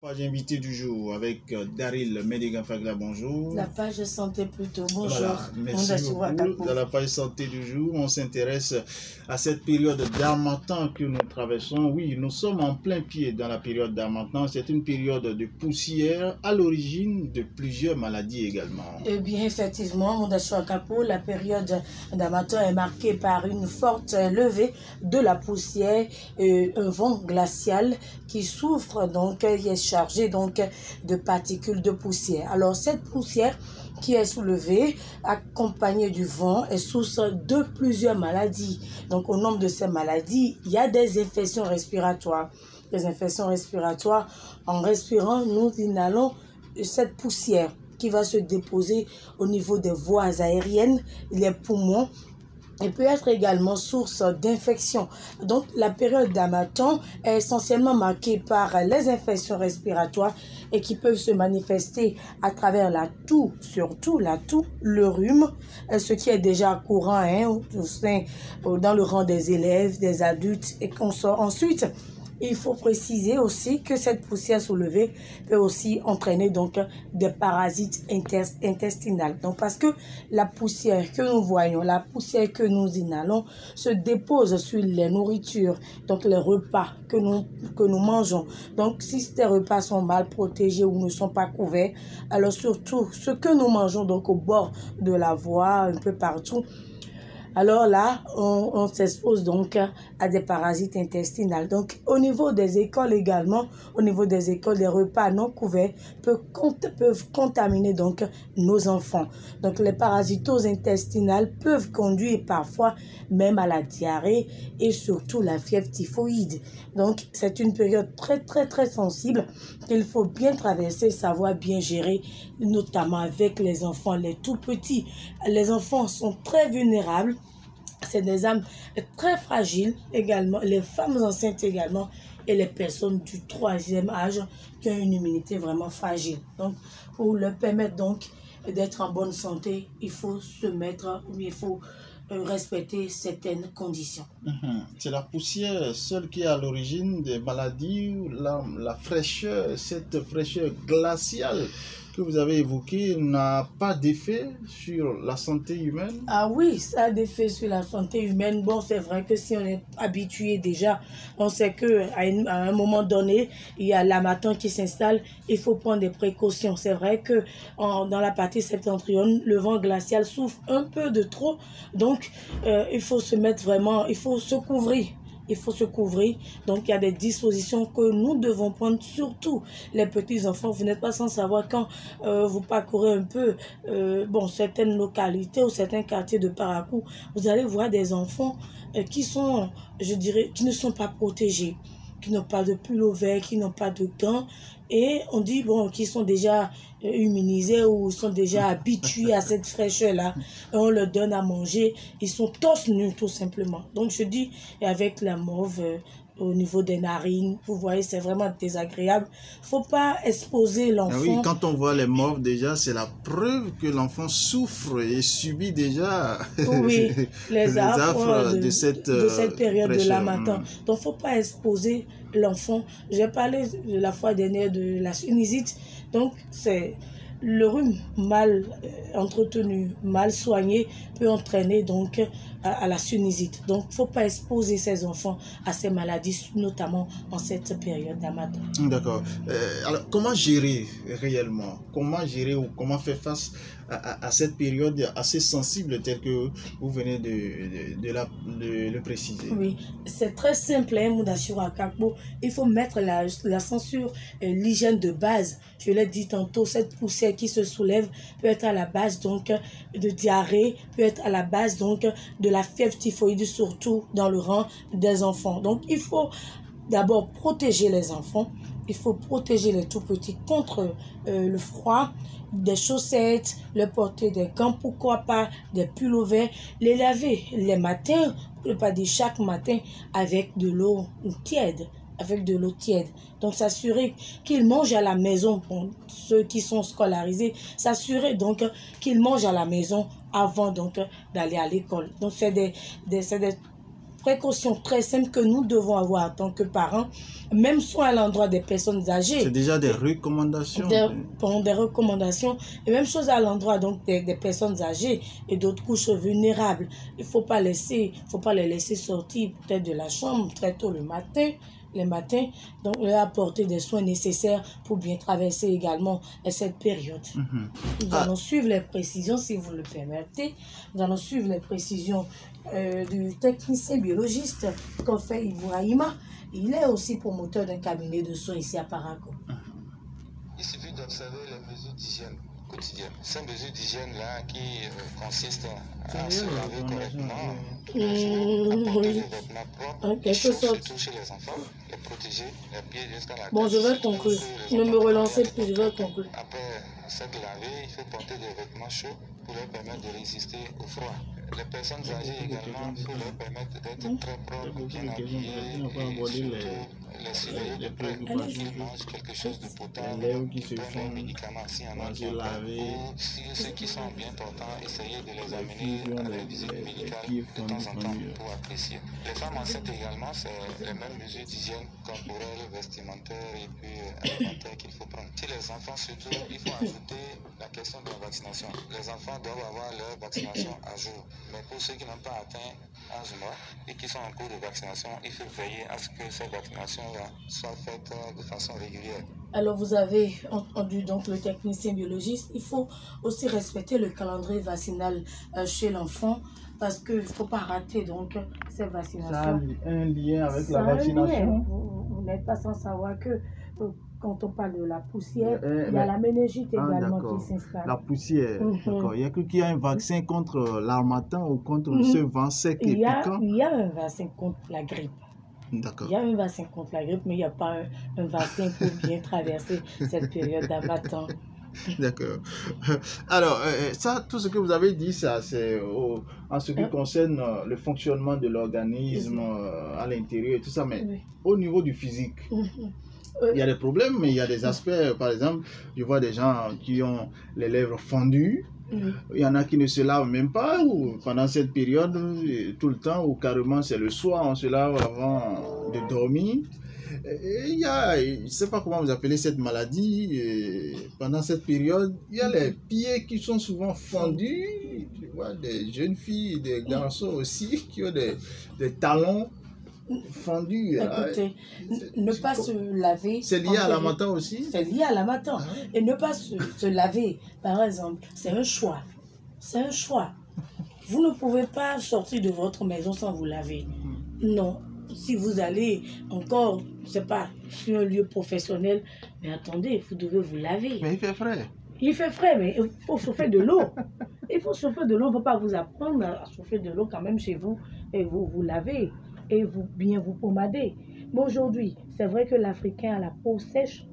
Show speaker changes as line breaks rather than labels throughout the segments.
Page invité du jour avec Daryl Medigan-Fagla, bonjour.
La page santé plutôt, bonjour.
Voilà, merci beaucoup. Dans la page santé du jour, on s'intéresse à cette période d'harmattan que nous traversons. Oui, nous sommes en plein pied dans la période d'harmattan. C'est une période de poussière à l'origine de plusieurs maladies également.
Eh bien, effectivement, Mondachou Kapo, la période d'harmattan est marquée par une forte levée de la poussière, un vent glacial qui souffre donc, il est chargé donc de particules de poussière. Alors cette poussière qui est soulevée, accompagnée du vent, est source de plusieurs maladies. Donc au nombre de ces maladies, il y a des infections respiratoires. Les infections respiratoires, en respirant, nous inhalons cette poussière qui va se déposer au niveau des voies aériennes, les poumons. Et peut être également source d'infection. Donc, la période d'harmattan est essentiellement marquée par les infections respiratoires et qui peuvent se manifester à travers la toux, surtout la toux, le rhume, ce qui est déjà courant dans le rang des élèves, des adultes et qu'on sort ensuite. Il faut préciser aussi que cette poussière soulevée peut aussi entraîner donc des parasites intestinales. Donc parce que la poussière que nous voyons, la poussière que nous inhalons se dépose sur les nourritures, donc les repas que nous mangeons. Donc si ces repas sont mal protégés ou ne sont pas couverts, alors surtout ce que nous mangeons donc au bord de la voie, un peu partout, alors là, on s'expose donc à des parasites intestinales. Donc, au niveau des écoles également, au niveau des écoles, les repas non couverts peuvent contaminer donc nos enfants. Donc, les parasitoses intestinales peuvent conduire parfois même à la diarrhée et surtout la fièvre typhoïde. Donc, c'est une période très sensible qu'il faut bien traverser, savoir bien gérer, notamment avec les enfants, les tout petits. Les enfants sont très vulnérables. C'est des âmes très fragiles également, les femmes enceintes également et les personnes du 3e âge qui ont une immunité vraiment fragile. Donc, pour leur permettre donc d'être en bonne santé, il faut se mettre, il faut respecter certaines conditions.
C'est la poussière seule qui est à l'origine des maladies, la fraîcheur, cette fraîcheur glaciale que vous avez évoquée n'a pas d'effet sur la santé humaine?
Ah oui, ça a des effets sur la santé humaine. Bon, c'est vrai que si on est habitué déjà, on sait qu'à un moment donné, il y a l'harmattan qui s'installe, il faut prendre des précautions. C'est vrai que dans la partie septentrionale, le vent glacial souffle un peu de trop, donc il faut se mettre vraiment, il faut se couvrir. Il faut se couvrir. Donc, il y a des dispositions que nous devons prendre, surtout les petits-enfants. Vous n'êtes pas sans savoir quand vous parcourez un peu certaines localités ou certains quartiers de Parakou, vous allez voir des enfants qui sont, je dirais, qui ne sont pas protégés, qui n'ont pas de pullover, qui n'ont pas de gants. Et on dit, bon, qu'ils sont déjà immunisés ou sont déjà habitués à cette fraîcheur-là. Et on leur donne à manger. Ils sont torse nus, tout simplement. Donc, je dis, avec la mauve au niveau des narines, vous voyez, c'est vraiment désagréable. Il ne faut pas exposer l'enfant.
Oui, quand on voit les mauves, déjà, c'est la preuve que l'enfant souffre et subit déjà
les affres
de cette
période de l'harmattan. Donc, il ne faut pas exposer l'enfant. J'ai parlé de la fois dernière de la sinusite. Donc, c'est le rhume mal entretenu, mal soigné peut entraîner donc à la sinusite. Donc, il ne faut pas exposer ces enfants à ces maladies, notamment en cette période d'harmattan.
D'accord. Alors, comment gérer réellement? Comment gérer ou comment faire face à cette période assez sensible telle que vous venez de le préciser?
Oui, c'est très simple, hein, Mondachou Akakbo. Il faut mettre l'accent sur l'hygiène de base. Je l'ai dit tantôt, cette poussière qui se soulève peut être à la base donc de diarrhée, peut être à la base donc de la fièvre typhoïde, surtout dans le rang des enfants. Donc, il faut d'abord protéger les enfants. Il faut protéger les tout petits contre le froid, des chaussettes, le porter des gants, pourquoi pas des pullovers, les laver les matins, ne pas dire chaque matin, avec de l'eau tiède. Donc, s'assurer qu'ils mangent à la maison, pour ceux qui sont scolarisés, s'assurer donc qu'ils mangent à la maison avant donc d'aller à l'école. Donc, c'est des précautions très simples que nous devons avoir en tant que parents, même soit à l'endroit des personnes âgées.
C'est déjà des recommandations.
Des recommandations, et même chose à l'endroit donc des personnes âgées et d'autres couches vulnérables. Il ne faut pas les laisser sortir peut-être de la chambre très tôt le matin. Donc leur apporter des soins nécessaires pour bien traverser également cette période. Nous allons suivre les précisions, si vous le permettez. Nous allons suivre les précisions du technicien biologiste qu'on fait Ibrahima. Il est aussi promoteur d'un cabinet de soins ici à Parakou.
Il suffit d'observer les mesures d'hygiène quotidiennes. Ces mesures d'hygiène-là qui consistent à se laver correctement tous les jours, apporter des vêtements propres, surtout chez les enfants, les protéger, les pieds jusqu'à la tête.
Bon, je vais conclure. Ne me relancez plus, je vais conclure.
Après s'être lavé, il faut porter des vêtements chauds pour leur permettre de résister au froid. Les personnes âgées également, il faut leur permettre d'être très propres, bien habillées et surtout les surveiller de près. Qu'ils mangent quelque chose de potable, qu'ils prennent les médicaments s'il y en a qui ont ou si ceux qui sont bien portants, essayez de les amener à la visite médicale de temps en temps pour apprécier. Les femmes enceintes également, c'est les mêmes mesures d'hygiène corporelle, vestimentaire et puis alimentaire qu'il faut prendre. Chez les enfants surtout, il faut ajouter la question de la vaccination. Les enfants doivent avoir leur vaccination à jour. Mais pour ceux qui n'ont pas atteint 11 mois et qui sont en cours de vaccination, il faut veiller à ce que ces vaccinations-là soient faites de façon régulière.
Alors vous avez entendu donc le technicien biologiste, il faut aussi respecter le calendrier vaccinal chez l'enfant parce qu'il ne faut pas rater donc ces vaccinations.
Ça a un lien avec la vaccination.
Vous n'êtes pas sans savoir que quand on parle de la poussière, il y a la méningite également qui s'installe.
La poussière, d'accord. Il y a qu'il y a un vaccin contre l'harmattan ou contre ce vent sec et piquant.
Il y a un vaccin contre la grippe.
D'accord.
Il y a un vaccin contre la grippe, mais il n'y a pas un vaccin pour bien traverser cette période d'harmattan.
D'accord. Alors, ça, tout ce que vous avez dit, ça, c'est en ce qui concerne le fonctionnement de l'organisme à l'intérieur et tout ça, mais au niveau du physique. Il y a des problèmes, mais il y a des aspects, par exemple, je vois des gens qui ont les lèvres fendues, il y en a qui ne se lavent même pas, ou pendant cette période, tout le temps, ou carrément c'est le soir, on se lave avant de dormir. Et il y a, je ne sais pas comment vous appelez cette maladie, pendant cette période, il y a les pieds qui sont souvent fendus, tu vois, des jeunes filles, des garçons aussi, qui ont des talons fendu.
Écoutez, ne pas se laver.
C'est lié à l'harmattan aussi?
C'est lié à l'harmattan. Et ne pas se laver, par exemple, c'est un choix. C'est un choix. Vous ne pouvez pas sortir de votre maison sans vous laver. Non. Si vous allez encore, je ne sais pas, sur un lieu professionnel, mais attendez, vous devez vous laver.
Mais il fait frais.
Il fait frais, mais il faut chauffer de l'eau. Il faut chauffer de l'eau. On ne peut pas vous apprendre à chauffer de l'eau quand même chez vous et vous lavez. Et bien vous pommader. Mais aujourd'hui, c'est vrai que l'Africain a la peau sèche.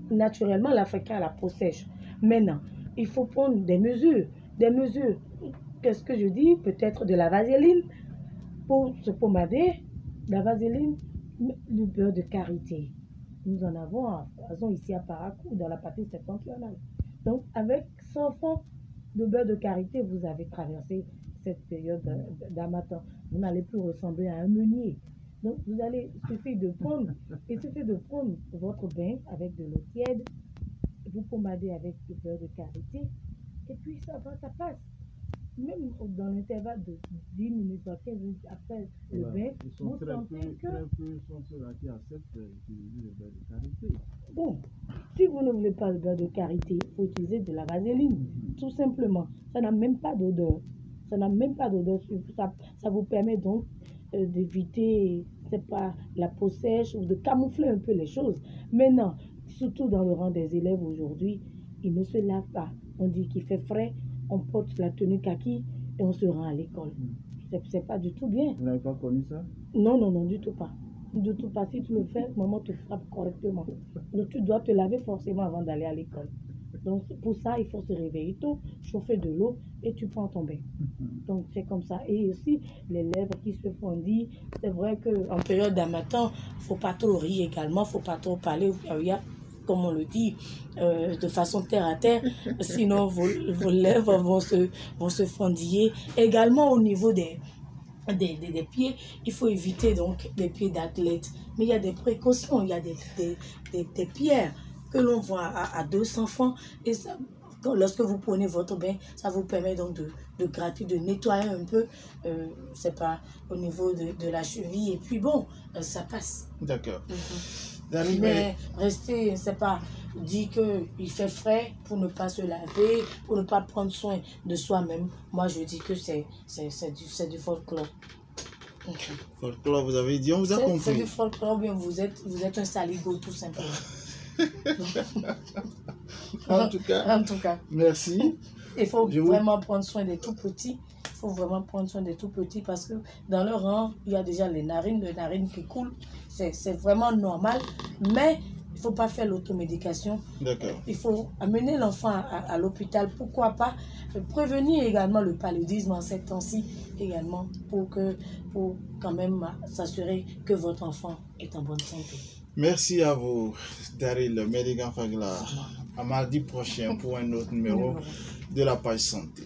Naturellement, l'Africain a la peau sèche. Maintenant, il faut prendre des mesures. Des mesures. Qu'est-ce que je dis? Peut-être de la vaseline pour se pommader. La vaseline, le beurre de karité. Nous en avons à raison ici à Parakou, dans la partie septentrionale. Donc, avec 100 francs de beurre de karité, vous avez traversé cette période d'harmattan. Vous n'allez plus ressembler à un meunier. Donc, il suffit de prendre votre bain avec de l'eau tiède, vous pommadez avec du beurre de karité, et puis ça passe. Même dans l'intervalle de 10 minutes, 15 minutes après le bain, vous sentez que...
Très peu sont ceux-là qui acceptent d'utiliser le beurre de karité.
Bon, si vous ne voulez pas le beurre de karité, il faut utiliser de la vaseline, tout simplement. Ça n'a même pas d'odeur. Ça n'a même pas d'odeur. Ça vous permet donc d'éviter, c'est pas la peau sèche ou de camoufler un peu les choses. Maintenant, surtout dans le rang des élèves aujourd'hui, ils ne se lavent pas. On dit qu'il fait frais, on porte la tenue kaki et on se rend à l'école. C'est pas du tout bien.
Vous n'avez pas connu ça?
Non, non, non, du tout pas. Du tout pas. Si tu le fais, maman te frappe correctement. Donc tu dois te laver forcément avant d'aller à l'école. Donc pour ça, il faut se réveiller tôt, chauffer de l'eau et tu prends ton bain. Donc c'est comme ça. Et aussi, les lèvres qui se fondent, c'est vrai qu'en période d'harmattan, il ne faut pas trop rire également, il ne faut pas trop parler. Comme on le dit, de façon terre à terre, sinon vos lèvres vont se fendiller. Également au niveau des des pieds, il faut éviter donc des pieds d'athlète. Mais il y a des précautions, il y a des pierres que l'on voit à 200 francs. Et ça, lorsque vous prenez votre bain, ça vous permet donc de gratter, de nettoyer un peu, c'est pas au niveau de la cheville. Et puis bon, ça passe.
D'accord.
Mais rester, c'est pas dit qu'il fait frais pour ne pas se laver, pour ne pas prendre soin de soi-même. Moi, je dis que c'est du folklore.
Folklore, vous avez dit, on vous a compris.
C'est du folklore, bien vous êtes un saligo tout simplement.
En tout cas, merci.
Il faut vraiment prendre soin des tout petits. Il faut vraiment prendre soin des tout petits parce que dans leur rang, il y a déjà les narines qui coulent. C'est vraiment normal, mais il ne faut pas faire l'automédication.
D'accord.
Il faut amener l'enfant à l'hôpital. Pourquoi pas prévenir également le paludisme en ces temps-ci également pour quand même s'assurer que votre enfant est en bonne santé.
Merci à vous, Daryl Medigan Faglar. À mardi prochain pour un autre numéro de la page santé.